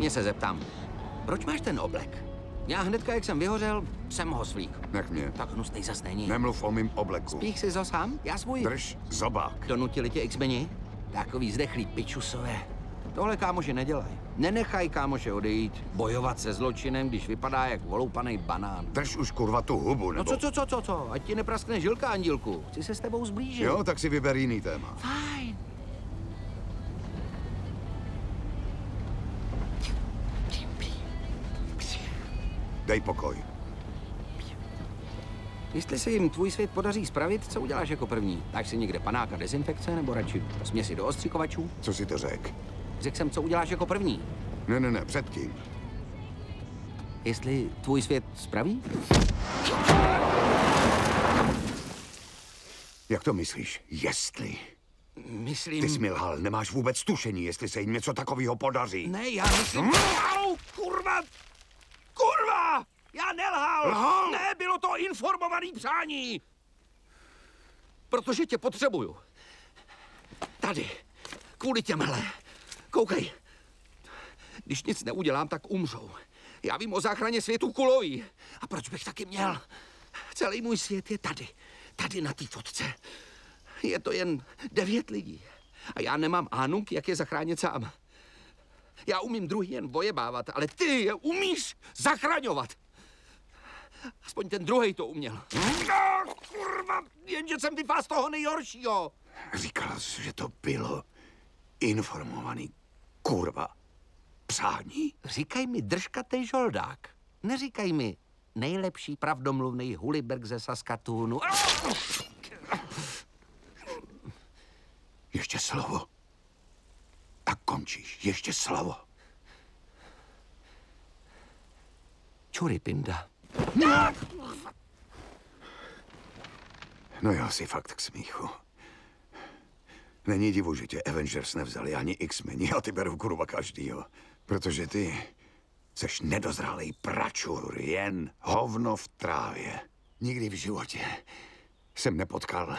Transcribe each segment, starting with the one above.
Pěkně se zeptám, proč máš ten oblek? Já hnedka, jak jsem vyhořel, jsem ho svlík. Nech mě. Tak hnusnej zas není. Nemluv o mým obleku. Spích si zo sám? Já svůj. Drž zobák. Donutili tě X-meni? Takový zdechlý pičusové. Tohle kámoši nedělaj. Nenechaj kámoše odejít. Bojovat se zločinem, když vypadá jak voloupanej banán. Drž už kurva tu hubu, nebo... No co? Ať ti nepraskne žilka, Andílku. Chci se s tebou zblížit. Jo, tak si vyber jiný téma. Fajn. Dej pokoj. Jestli se jim tvůj svět podaří spravit, co uděláš jako první? Dáš si někde panáka dezinfekce nebo radši směsi do ostřikovačů? Co si to řek? Řekl jsem, co uděláš jako první. Ne, předtím. Jestli tvůj svět spraví? Jak to myslíš? Jestli? Myslím... Ty jsi mi lhal, nemáš vůbec tušení, jestli se jim něco takového podaří. Ne, já myslím... Au, kurva! Kurva! Já nelhal! Lhal? Ne, bylo to informovaný přání! Protože tě potřebuju. Tady. Kvůli těmhle. Koukej. Když nic neudělám, tak umřou. Já vím o záchraně světu kuloví. A proč bych taky měl? Celý můj svět je tady. Tady na té fotce. Je to jen 9 lidí. A já nemám ánunk, jak je zachránit sám. Já umím druhý jen vojebávat, ale ty je umíš zachraňovat. Aspoň ten druhej to uměl. No, kurva, jenže jsem vypál z toho nejhoršího. Říkala jsi, že to bylo informovaný kurva přání? Říkaj mi držkatej žoldák. Neříkaj mi nejlepší pravdomluvný Huliberg ze Saskatoonu. Ještě slovo. A končíš. Ještě slovo. Čury, pinda. No jo, jsi fakt k smíchu. Není divu, že tě Avengers nevzali ani X-meni, a ty berou kurva každýho. Protože ty seš nedozrálej pračur, jen hovno v trávě. Nikdy v životě jsem nepotkal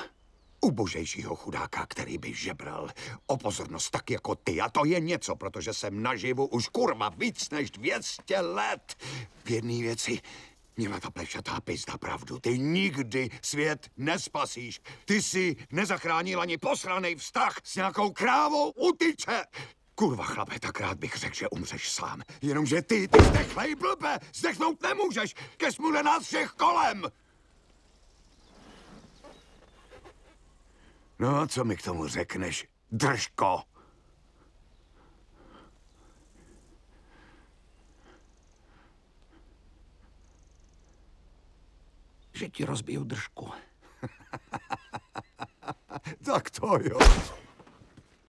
ubožejšího chudáka, který by žebral o pozornost tak jako ty. A to je něco, protože jsem naživu už kurva víc než 200 let. V jedné věci měla ta plešatá pizda pravdu. Ty nikdy svět nespasíš. Ty si nezachránil ani posranej vztah s nějakou krávou u tyče. Kurva, chlape, tak rád bych řekl, že umřeš sám. Jenomže ty zdechlej blbe, zdechnout nemůžeš. Ke smůle nás všech kolem. No a co mi k tomu řekneš, držko? Že ti rozbiju držku. Tak to jo.